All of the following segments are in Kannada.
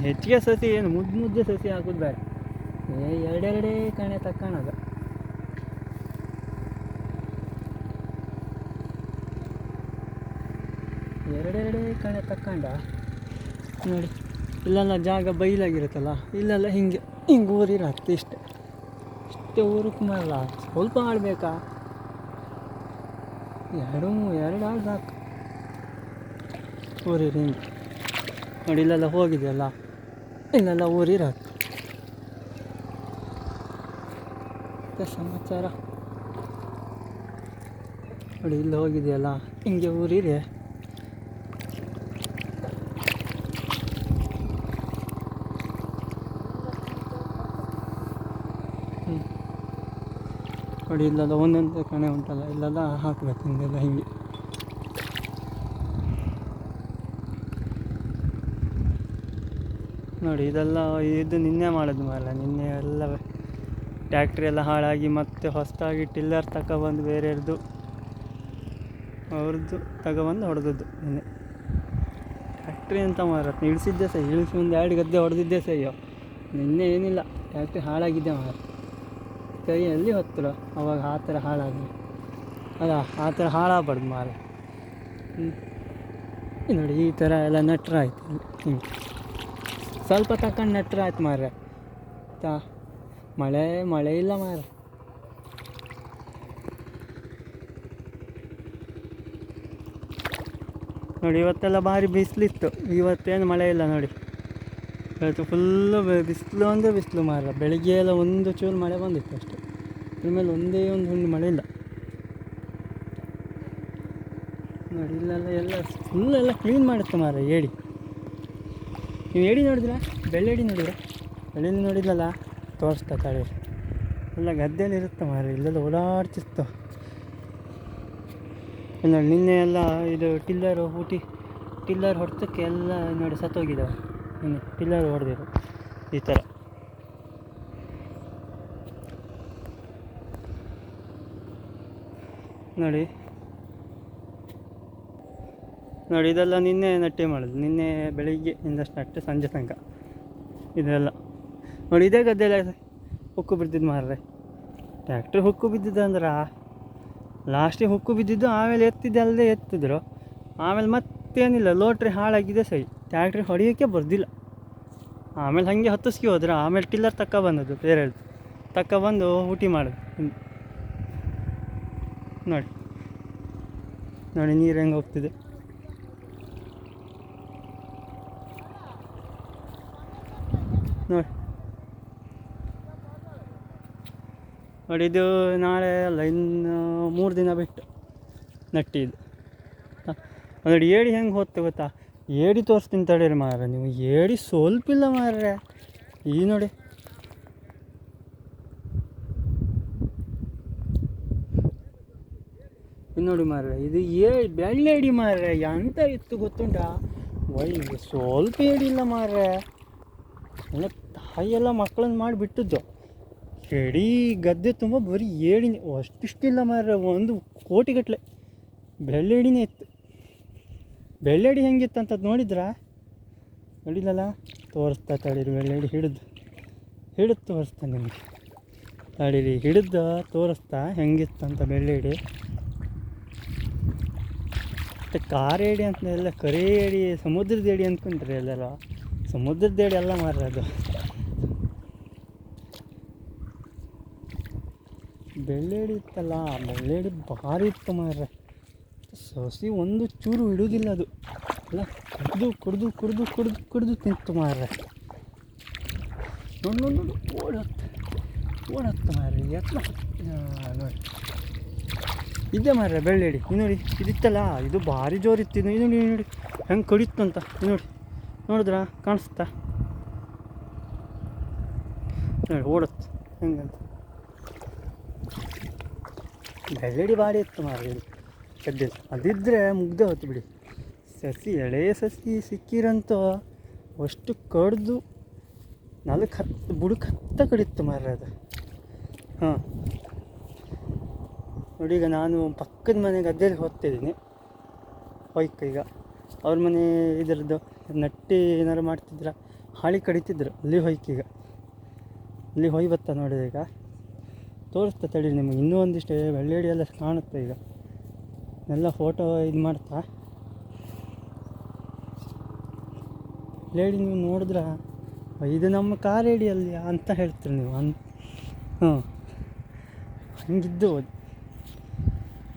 ಹೆಚ್ಚಿಗೆ ಸಸಿ ಏನು ಮುದ್ದೆ ಸಸಿ ಹಾಕೋದು ಬೇಡ, ಎರಡೆರಡೇ ಕಣೆ ತಕ್ಕಣದ. ಎರಡೆರಡೇ ಕಣೆ ತಕ್ಕಂಡ ನೋಡಿ. ಇಲ್ಲೆಲ್ಲ ಜಾಗ ಬೈಲಾಗಿರುತ್ತಲ್ಲ, ಇಲ್ಲೆಲ್ಲ ಹಿಂಗೆ ಊರಿರತ್ತೆ ಇಷ್ಟೇ ಊರಕ್ಕೆ ಮರಲ್ಲ. ಸ್ವಲ್ಪ ಆಡಬೇಕಾ, ಎರಡು ಆಳು ಸಾಕು ಊರಿರಿ ಹಿಂಗೆ ನೋಡಿ. ಇಲ್ಲೆಲ್ಲ ಹೋಗಿದೆಯಲ್ಲ, ಇಲ್ಲೆಲ್ಲ ಊರಿರತ್ತೆ. ಸಮಾಚಾರ ನೋಡಿ, ಇಲ್ಲಿ ಹೋಗಿದೆಯಲ್ಲ ಹಿಂಗೆ ಊರಿದೆ. ನೋಡಿ ಇಲ್ಲೆಲ್ಲ ಒಂದೊಂದು ಕಣೆ ಉಂಟಲ್ಲ, ಇಲ್ಲೆಲ್ಲ ಹಾಕ್ಬೇಕು ಹಿಂಗೆಲ್ಲ ಹಿಂಗೆ. ನೋಡಿ ಇದೆಲ್ಲ ಇದು ನಿನ್ನೆ ಮಾಡೋದು ಮಾರಲ್ಲ. ನಿನ್ನೆ ಎಲ್ಲ ಟ್ಯಾಕ್ಟ್ರಿ ಎಲ್ಲ ಹಾಳಾಗಿ ಮತ್ತೆ ಹೊಸದಾಗಿ ಟಿಲ್ಲರ್ ತಗೊಬಂದು ಬೇರೆಯವ್ರದ್ದು ಅವ್ರದ್ದು ತಗೊಬಂದು ಹೊಡೆದದ್ದು ನಿನ್ನೆ. ಟ್ಯಾಕ್ಟ್ರಿ ಅಂತ ಮಾರತ್ತೆ ಇಳಿಸಿದ್ದೆ ಸಹ, ಇಳಿಸಿ ಒಂದು 2 ಗದ್ದೆ ಹೊಡೆದಿದ್ದೆ ಸಹ. ನಿನ್ನೆ ಏನಿಲ್ಲ, ಟ್ಯಾಕ್ಟ್ರಿ ಹಾಳಾಗಿದ್ದೆ ಮಾರ. ಕೈಯಲ್ಲಿ ಹೊತ್ತರು ಅವಾಗ ಆ ಥರ ಹಾಳಾಗಿ, ಅಲ್ಲ ಆ ಥರ ಹಾಳಾಗಬಾರ್ದು ಮಾರ. ನೋಡಿ ಈ ಥರ ಎಲ್ಲ ನೆಟ್ರ ಆಯ್ತು ಹಿಂಗೆ ಸ್ವಲ್ಪ ತಗೊಂಡು ನೆಟ್ರ ಆಯ್ತು ಮಾರ್ರೆ. ಮಳೆ ಇಲ್ಲ ಮಾರ. ನೋಡಿ ಇವತ್ತೆಲ್ಲ ಭಾರಿ ಬಿಸಿಲಿತ್ತು, ಇವತ್ತೇನು ಮಳೆ ಇಲ್ಲ ನೋಡಿ. ಇವತ್ತು ಫುಲ್ಲು ಬಿಸಿಲು ಅಂದರೆ ಬಿಸಿಲು ಮಾರ. ಬೆಳಿಗ್ಗೆ ಎಲ್ಲ ಒಂದು ಚೂರು ಮಳೆ ಬಂದಿತ್ತು ಅಷ್ಟೇ, ಆಮೇಲೆ ಒಂದೇ ಒಂದು ಮಳೆ ಇಲ್ಲ ನೋಡಿ. ಇಲ್ಲೆಲ್ಲ ಎಲ್ಲ ಫುಲ್ಲೆಲ್ಲ ಕ್ಲೀನ್ ಮಾಡುತ್ತೆ ಮಾರ ಏಡಿ. ನೀವು ಏಡಿ ನೋಡಿದ್ರೆ, ಬೆಳ್ಳೆಡಿ ನೋಡಿದ್ರೆ, ಬೆಳ್ಳೆಡಿ ನೋಡಿದ್ರಲ್ಲ ತೋರಿಸ್ತಾ ತಾಳಿ. ಎಲ್ಲ ಗದ್ದೆಯಲ್ಲಿ ಇರುತ್ತೆ ಮಾರ, ಇಲ್ಲೆಲ್ಲ ಓಡಾಡ್ತಿತ್ತು ನೋಡಿ. ನಿನ್ನೆ ಎಲ್ಲ ಇದು ಟಿಲ್ಲರ್ ಹೊಡೆತಕ್ಕೆ ಎಲ್ಲ ನೋಡಿ ಸತ್ತೋಗಿದ್ದಾವೆ. ನಿನ್ನೆ ಟಿಲ್ಲರ್ ಹೊಡೆದಿರು ಈ ಥರ ನೋಡಿ. ಇದೆಲ್ಲ ನಿನ್ನೆ ನಟ್ಟೆ ಮಾಡೋದು, ನಿನ್ನೆ ಬೆಳಿಗ್ಗೆ ಇಂದಷ್ಟು ನಟ್ಟೆ ಸಂಜೆ ತನಕ ಇದೆಲ್ಲ ನೋಡಿ. ಇದೇ ಗದ್ದೆಲ್ಲ ಹುಕ್ಕು ಬಿದ್ದಿದ್ದು ಮಾರ್ರೆ. ಟ್ಯಾಕ್ಟ್ರಿ ಹುಕ್ಕು ಬಿದ್ದಿದ್ದು ಅಂದ್ರೆ ಲಾಸ್ಟಿಗೆ ಹುಕ್ಕು ಬಿದ್ದಿದ್ದು, ಆಮೇಲೆ ಎತ್ತಿದ್ದಲ್ಲದೆ ಎತ್ತಿದ್ರು. ಆಮೇಲೆ ಮತ್ತೇನಿಲ್ಲ, ಲೋಟ್ರಿ ಹಾಳಾಗಿದೆ ಸರಿ, ಟ್ಯಾಕ್ಟ್ರಿ ಹೊಡೆಯೋಕ್ಕೆ ಬರ್ದಿಲ್ಲ. ಆಮೇಲೆ ಹಾಗೆ ಹತ್ತಿಸ್ಕಿ ಹೋದ್ರೆ, ಆಮೇಲೆ ಟಿಲ್ಲರ್ ತಗೊಬಂದದ್ದು ಬೇರೆ ತಗೊಬಂದು ಊಟಿ ಮಾಡೋದು ನೋಡಿ. ನೀರು ಹೆಂಗೆ ಹೋಗ್ತಿದೆ ನೋಡಿ. ಇದು ನಾಳೆ ಅಲ್ಲ, ಇನ್ನು 3 ದಿನ ಬಿಟ್ಟು ನಟ್ಟಿದ್ದು ನೋಡಿ. ಏಡಿ ಹೆಂಗೆ ಹೋಗ್ತೆ ಗೊತ್ತಾ? ಏಡಿ ತೋರಿಸ್ತೀನಿ ತಡೀರಿ ಮಾರ. ನೀವು ಏಡಿ ಸ್ವಲ್ಪ ಇಲ್ಲ ಮಾರ್ರೆ. ಈ ನೋಡಿ ನೋಡಿ ಮಾರ್ರೆ, ಇದು ಬೆಳ್ಳೆ ಏಡಿ ಮಾರ್ರೆ. ಎಂತ ಇತ್ತು ಗೊತ್ತುಂಟಾ? ಸ್ವಲ್ಪ ಏಡಿ ಇಲ್ಲ ಮಾರ್ರೆ. ಎಲ್ಲ ತಾಯಿಯೆಲ್ಲ ಮಕ್ಕಳನ್ನ ಮಾಡಿ ಬಿಟ್ಟಿದ್ದು. ಇಡೀ ಗದ್ದೆ ತುಂಬ ಬರೀ ಏಡಿನೇ, ಅಷ್ಟಿಷ್ಟಿಲ್ಲ ಮಾರ್ರೆ, 1 ಕೋಟಿಗಟ್ಟಲೆ ಬೆಳ್ಳೆಡಿನೇ ಇತ್ತು. ಬೆಳ್ಳೆಡಿ ಹೆಂಗಿತ್ತು ಅಂತ ನೋಡಿದ್ರಾ? ನೋಡಿಲ್ಲಲ್ಲ, ತೋರಿಸ್ತಾ ತಡೀರಿ. ಬೆಳ್ಳೆಡಿ ಹಿಡಿದು ತೋರಿಸ್ತಾ ನಿಮಗೆ. ತಡೀರಿ, ಹಿಡಿದು ತೋರಿಸ್ತಾ ಹೆಂಗಿತ್ತಂತ ಬೆಳ್ಳೆಡಿ. ಮತ್ತು ಕಾರೇಡಿ ಅಂತ ಎಲ್ಲ ಕರೆ ಏಡಿ, ಸಮುದ್ರದ ಏಡಿ ಅಂದ್ಕೊಂಡ್ರಿ ಎಲ್ಲರೂ. ಸಮುದ್ರದ ಏಡಿ ಎಲ್ಲ ಮಾರ್ರೆ ಅದು. ಬೆಳ್ಳೆಡಿ ಇತ್ತಲ್ಲ, ಬೆಳ್ಳೆಡಿ ಭಾರಿ ಇತ್ತು ಮಾರ್ರೆ. ಸಸಿ ಒಂದು ಚೂರು ಇಡುವುದಿಲ್ಲ ಅದು, ಎಲ್ಲ ಕುಡಿದು ತಿಂತು ಮಾರ್ರೆ. ನೋಡಿ ಓಡತ್ತೆ ಮಾರ್ರೆ. ಎತ್ತಲ ನೋಡಿ, ಇದ್ದೇ ಮಾರ್ರೆ ಬೆಳ್ಳೆಡಿ. ನೋಡಿ ಇದಿತ್ತಲ್ಲ, ಇದು ಭಾರಿ ಜೋರಿತ್ತು. ಇದು ನೋಡಿ ಹೆಂಗೆ ಕಡಿತ್ತು ಅಂತ. ನೋಡಿದ್ರಾ? ಕಾಣಿಸ್ತಾ ನೋಡಿ, ಓಡತ್ತೆ ಹೆಂಗಂತ. ಬೆಳ್ಳೆಡಿ ಭಾರಿ ಇತ್ತು ಮಾರ್ರೆ ಇದು ಗದ್ದೆ. ಅದಿದ್ದರೆ ಮುಗ್ದೆ ಹೊತ್ತು ಬಿಡಿ. ಸಸಿ ಎಳೆ ಸಸಿ ಸಿಕ್ಕಿರಂತೂ ಅಷ್ಟು ಕಡ್ದು 4-10 ಬುಡಕ್ಕೆ ಕಡಿತ್ತು ಮಾರ್ರೆ ಅದು. ನೋಡಿ, ಈಗ ನಾನು ಪಕ್ಕದ ಮನೆ ಗದ್ದೆಯಲ್ಲಿ ಹೋಗ್ತಿದ್ದೀನಿ. ಈಗ ಅವ್ರ ಮನೆ ಇದರದ್ದು ನಟ್ಟಿ ಏನಾರು ಮಾಡ್ತಿದ್ರ ಹಾಳಿ ಕಡಿತಿದ್ರು. ಅಲ್ಲಿ ಹೋಯ್ಕೀಗ ಅಲ್ಲಿ ಹೋಯ್ ಬತ್ತ ನೋಡಿದೆ. ಈಗ ತೋರಿಸ್ತಾ ತಡಿ ನಿಮಗೆ ಇನ್ನೂ ಒಂದಿಷ್ಟು ಬೆಳ್ಳೇಡಿ ಎಲ್ಲ ಕಾಣುತ್ತೆ. ಈಗ ಎಲ್ಲ ಫೋಟೋ ಇದು ಮಾಡ್ತಾ ಲೇಡಿ ನೀವು ನೋಡಿದ್ರೆ ಇದು ನಮ್ಮ ಕಾರೇಡಿ ಅಲ್ಲಿ ಅಂತ ಹೇಳ್ತೀರಿ ನೀವು ಹ್ಞೂ ಹಂಗಿದ್ದು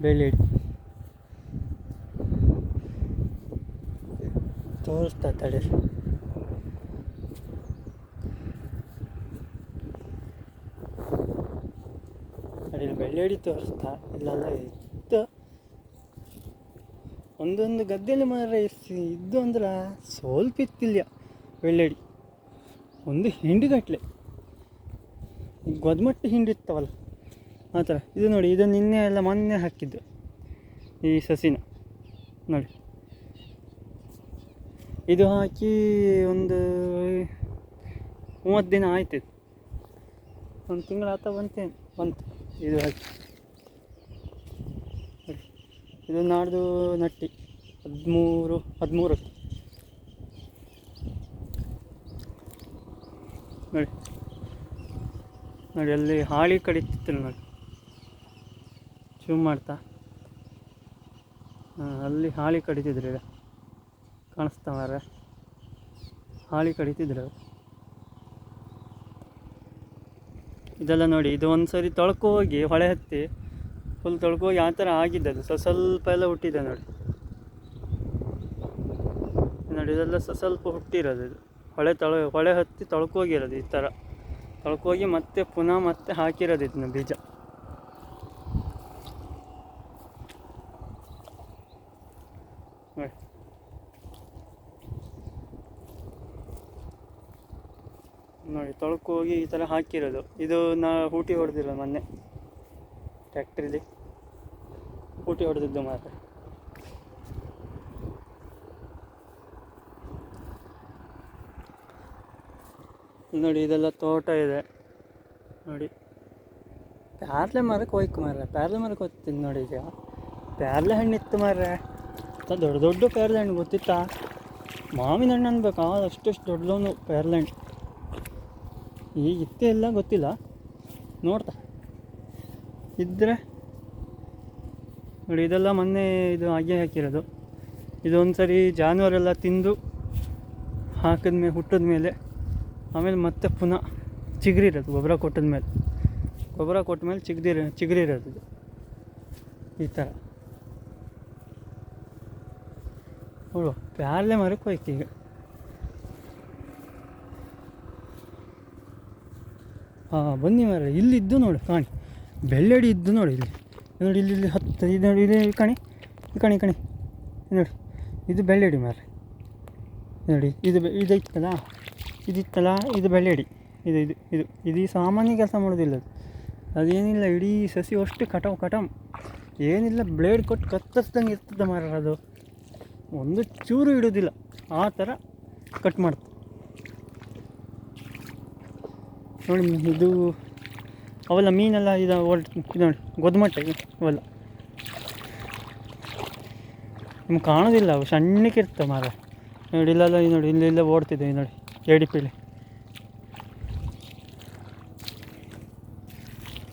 ಬೆಳ್ಳೇಡಿ ತೋರಿಸ್ತಾ ತಡಿ. ಬೆಳ್ಳೇಡಿ ತೋರಿಸ್ತಾ ಇಲ್ಲೆಲ್ಲ ಇತ್ತು. ಒಂದೊಂದು ಗದ್ದೆಯಲ್ಲಿ ಮಾರ ಇದ್ದು ಅಂದ್ರೆ ಸ್ವಲ್ಪ ಇತ್ತಿಲ್ಲ ಬೆಳ್ಳೇಡಿ. ಒಂದು ಹಿಂಡುಗಟ್ಲೆ ಗೊದ್ಮಟ್ಟು ಹಿಂಡಿರ್ತಾವಲ್ಲ ಆ ಥರ. ಇದು ನೋಡಿ, ಇದು ನಿನ್ನೆ ಎಲ್ಲ ಮೊನ್ನೆ ಹಾಕಿದ್ದು ಈ ಸಸಿನ ನೋಡಿ. ಇದು ಹಾಕಿ ಒಂದು 30 ದಿನ ಆಯ್ತು. ಒಂದು ತಿಂಗಳು ಆತ ಬಂತು ಇದು ಹಾಕಿ. ಇದು ನಾಡ್ದು ನಟ್ಟಿ 13 ನೋಡಿ. ನೋಡಿ ಅಲ್ಲಿ ಹಾಳಿ ಕಡಿತಿತ್ತು ನೋಡಿ, ಜೂಮ್ ಮಾಡ್ತಾ. ಅಲ್ಲಿ ಹಾಳಿ ಕಡಿತಿದ್ರು. ಈಗ ಕಾಣಿಸ್ತಾ ಮಾರ, ಹಾಳಿ ಕಡಿತಿದ್ರು. ಇದೆಲ್ಲ ನೋಡಿ, ಇದು ಒಂದು ಸರಿ ತೊಳ್ಕೊ ಹೋಗಿ ಹೊಳೆ ಹತ್ತಿ ಫುಲ್ ತೊಳ್ಕೋಗಿ ಆ ಥರ ಆಗಿದ್ದದು. ಸ್ವಲ್ಪ ಎಲ್ಲ ಹುಟ್ಟಿದೆ ನೋಡಿ. ನೋಡಿ ಇದೆಲ್ಲ ಸ್ವಲ್ಪ ಹುಟ್ಟಿರೋದು. ಇದು ಹೊಳೆ ಹತ್ತಿ ತೊಳ್ಕೋಗಿರೋದು. ಈ ಥರ ತೊಳ್ಕೋಗಿ ಮತ್ತೆ ಪುನಃ ಮತ್ತೆ ಹಾಕಿರೋದು ಇದನ್ನ ಬೀಜ. ನೋಡಿ ತೊಳ್ಕೋಗಿ ಈ ಥರ ಹಾಕಿರೋದು. ಇದು ಹೂಟಿ ಹೊಡೆದಿರೋದು ಮೊನ್ನೆ ಟ್ಯಾಕ್ಟ್ರಿಲಿ ಹೂಟಿ ಹೊಡೆದಿದ್ದು ಮಾತ್ರ. ನೋಡಿ ಇದೆಲ್ಲ ತೋಟ ಇದೆ ನೋಡಿ. ಪ್ಯಾರ್ಲೆ ಮರಕ್ಕೆ ಹೋಯ್ಕು ಮಾರ್ರೆ, ಪ್ಯಾರ್ಲೆ ಮರಕ್ಕೆ ಹೋಗ್ತೀನಿ ನೋಡಿ. ಈಗ ಪ್ಯಾರ್ಲೆ ಹಣ್ಣಿತ್ತು ಮಾರ್ರೆ, ದೊಡ್ಡ ದೊಡ್ಡ ಪ್ಯಾರ್ಲೆ ಹಣ್ಣು ಗೊತ್ತಿತ್ತಾ? ಮಾವಿನ ಹಣ್ಣು ಅನ್ಬೇಕು, ಅಷ್ಟು ದೊಡ್ಡದವನು ಪ್ಯಾರ್ಲೆ ಹಣ್ಣು. ಈಗ ಇತ್ತೇ ಇಲ್ಲ ಗೊತ್ತಿಲ್ಲ, ನೋಡ್ತಾ ಇದ್ದರೆ ನೋಡಿ. ಇದೆಲ್ಲ ಮೊನ್ನೆ ಇದು ಹಾಗೆ ಹಾಕಿರೋದು. ಇದೊಂದು ಸರಿ ಜಾನುವಾರೆಲ್ಲ ತಿಂದು ಹಾಕಿದ್ಮೇಲೆ ಹುಟ್ಟಿದ ಮೇಲೆ ಆಮೇಲೆ ಮತ್ತೆ ಪುನಃ ಚಿಗುರಿರೋದು. ಗೊಬ್ಬರ ಕೊಟ್ಟ ಮೇಲೆ ಚಿಗುರಿರೋದು ಈ ಥರ. ನೋಡು ಪ್ಯಾರ್ಲೆ ಮರಕ್ಕೆ ಹೋಯ್ತು ಈಗ. ಬನ್ನಿ ಮರ, ಇಲ್ಲಿದ್ದು ನೋಡಿ ಕಾಣಿ, ಬೆಳ್ಳೇಡಿ ಇದ್ದು ನೋಡಿ. ಇಲ್ಲಿ ನೋಡಿ, ಇಲ್ಲಿ ಹತ್ತು ಇದು ನೋಡಿ, ಇಲ್ಲಿ ಕಣಿ ನೋಡಿ, ಇದು ಬೆಳ್ಳೇಡಿ ಮರ ನೋಡಿ. ಇದಿತ್ತಲ್ಲ ಇದು ಬೆಳ್ಳೇಡಿ. ಇದು ಸಾಮಾನ್ಯ ಕೆಲಸ ಮಾಡೋದಿಲ್ಲ. ಅದೇನಿಲ್ಲ, ಇಡೀ ಸಸಿ ಅಷ್ಟು ಕಟಮ್ ಏನಿಲ್ಲ, ಬ್ಲೇಡ್ ಕೊಟ್ಟು ಕತ್ತರಿಸ್ದಂಗೆ ಇರ್ತದೆ ಮರ. ಅದು ಒಂದು ಚೂರು ಇಡೋದಿಲ್ಲ, ಆ ಥರ ಕಟ್ ಮಾಡ್ತು ನೋಡಿ. ಇದು ಅವೆಲ್ಲ ಮೀನೆಲ್ಲ ಇದು ನೋಡಿ, ಗೊದ್ಮಟ್ಟೆ ಅವೆಲ್ಲ ನಿಮ್ಗೆ ಕಾಣೋದಿಲ್ಲ, ಅವು ಸಣ್ಣಕ್ಕೆ ಇರ್ತವೆ ಮರ ನೋಡಿ. ಇಲ್ಲೆಲ್ಲ ನೋಡಿ, ಇಲ್ಲೆಲ್ಲ ಓಡ್ತಿದ್ದೆ ನೋಡಿ, ಏಡಿಪಿಲಿ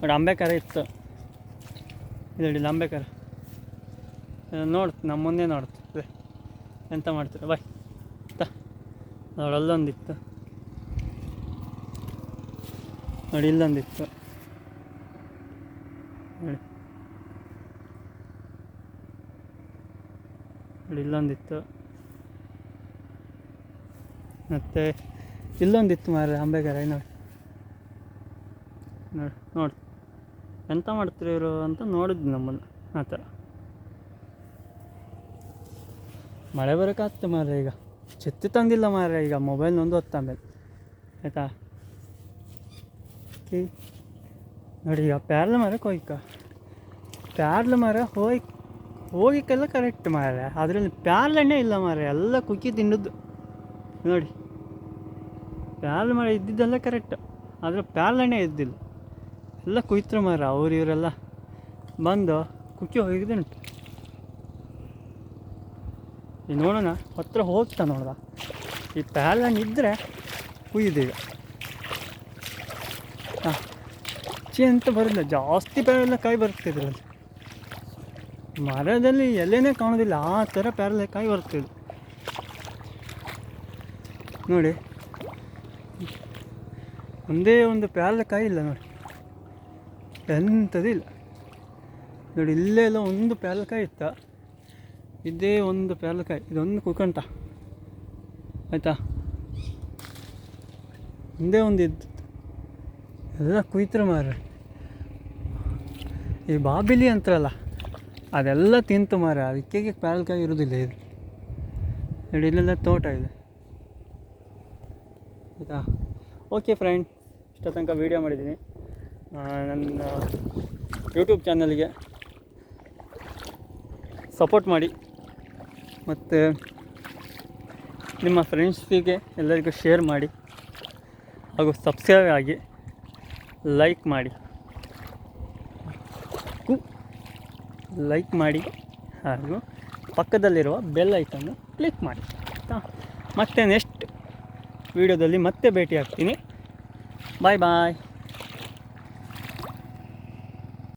ನೋಡಿ. ಅಂಬೇಕಾರ ಇತ್ತು ನೋಡಿ, ಇಲ್ಲಿ ಅಂಬೇಕಾರ ನಮ್ಮ ಮುಂದೆ ನೋಡ್ತದೆ. ಎಂತ ಮಾಡ್ತೀರ ಬಾಯ್ ನೋಡಿ. ಅಲ್ಲೊಂದಿತ್ತು ನೋಡಿ, ಇಲ್ಲೊಂದಿತ್ತು ನೋಡಿ, ಇಲ್ಲೊಂದಿತ್ತು ಮತ್ತು ಇಲ್ಲೊಂದಿತ್ತು ಮಾರ್ರೆ ಅಂಬೆಗಾರ. ನೋಡಿ ಎಂತ ಮಾಡ್ತೀರಿ ಇವರು ಅಂತ ನೋಡಿದ್ವಿ ನಮ್ಮನ್ನು ಆ ಥರ. ಮಳೆ ಬರೋಕ್ಕಾಗ್ತದೆ ಮಾರ್ರೆ. ಈಗ ಛತ್ತಿ ತಂದಿಲ್ಲ ಮಾರ್ರೆ, ಈಗ ಮೊಬೈಲ್ನೊಂದು ಹೊತ್ತು ಆಮೇಲೆ ಆಯಿತಾ. ನೋಡಿ ಈಗ ಪ್ಯಾರ್ಲೆ ಮರಕ್ಕೆ ಪ್ಯಾರ್ಲೆ ಮರ ಹೋಗಿಕ್ಕೆಲ್ಲ ಕರೆಕ್ಟ್ ಮಾರ್ರೆ. ಅದರಲ್ಲಿ ಪ್ಯಾರ್ಲೆಣ್ಣೆ ಇಲ್ಲ ಮಾರ್ರೆ, ಎಲ್ಲ ಕುಕ್ಕಿ ತಿನ್ನೋದು ನೋಡಿ. ಪ್ಯಾರ್ಲೆ ಮರ ಇದ್ದಿದ್ದೆಲ್ಲ ಕರೆಕ್ಟ್, ಆದರೆ ಪ್ಯಾರ್ಲೆಣ್ಣೆ ಇದ್ದಿಲ್ಲ, ಎಲ್ಲ ಕುಯ್ತ್ರ ಮಾರ. ಇವರೆಲ್ಲ ಬಂದು ಕುಕ್ಕಿ ಹೋಗಿದ್ದುಂಟು. ಈಗ ನೋಡೋಣ, ಹತ್ರ ಹೋಗ್ತಾ ನೋಡ್ದ. ಈ ಪ್ಯಾರ್ಲೆ ಹಣ್ಣು ಇದ್ದರೆ ಕುಯ್ದು ಈಗ ಹಾಂ ಚಿ ಅಂತ ಬರೋದಿಲ್ಲ, ಜಾಸ್ತಿ ಪೇರಲೆಕಾಯಿ ಬರುತ್ತೆ ಇದರಲ್ಲಿ. ಮರದಲ್ಲಿ ಎಲೆನೇ ಕಾಣೋದಿಲ್ಲ, ಆ ಥರ ಪೇರಲೆಕಾಯಿ ಬರ್ತದೆ ನೋಡಿ. ಒಂದೇ ಒಂದು ಪೇರಲೆಕಾಯಿ ಇಲ್ಲ ನೋಡಿ, ಎಂಥದ್ದು ಇಲ್ಲ ನೋಡಿ. ಇಲ್ಲೇ ಎಲ್ಲ ಒಂದು ಪೇರಲೆಕಾಯಿ ಇತ್ತ, ಇದೇ ಒಂದು ಪೇರಲೆಕಾಯಿ, ಇದೊಂದು ಕುಯ್ಕೊಂತ ಆಯಿತಾ. ಒಂದೇ ಒಂದು ಇದ್ದು ಎಲ್ಲ ಕುಯ್ತಾರೆ ಮಾರ್ರೆ. ಈ ಬಾಬಿಲಿ ಅಂತಾರಲ್ಲ ಅದೆಲ್ಲ ತಿಂತು ಮಾರ, ಅದಕ್ಕೆ ಪೇರಲೆಕಾಯಿ ಇರೋದಿಲ್ಲ ಇದು ನೋಡಿ. ಇಲ್ಲೆಲ್ಲ ತೋಟ ಇದೆ ಆಯಿತಾ. ಓಕೆ ಫ್ರೆಂಡ್, ಇಷ್ಟ ತನಕ ವೀಡಿಯೋ ಮಾಡಿದ್ದೀನಿ. ನನ್ನ ಯೂಟ್ಯೂಬ್ ಚಾನಲ್ಗೆ ಸಪೋರ್ಟ್ ಮಾಡಿ, ಮತ್ತು ನಿಮ್ಮ ಫ್ರೆಂಡ್ಸಿಗೆ ಎಲ್ಲರಿಗೂ ಶೇರ್ ಮಾಡಿ, ಹಾಗೂ ಸಬ್ಸ್ಕ್ರೈಬ್ ಆಗಿ, ಲೈಕ್ ಮಾಡಿ ಹಾಗೂ ಪಕ್ಕದಲ್ಲಿರುವ ಬೆಲ್ ಐಕನ್ನು ಕ್ಲಿಕ್ ಮಾಡಿ ಆಯಿತಾ. ಮತ್ತೆ ನೆಕ್ಸ್ಟ್ ವೀಡಿಯೋದಲ್ಲಿ ಮತ್ತೆ ಭೇಟಿ ಆಗ್ತೀನಿ. ಬಾಯ್ ಬಾಯ್.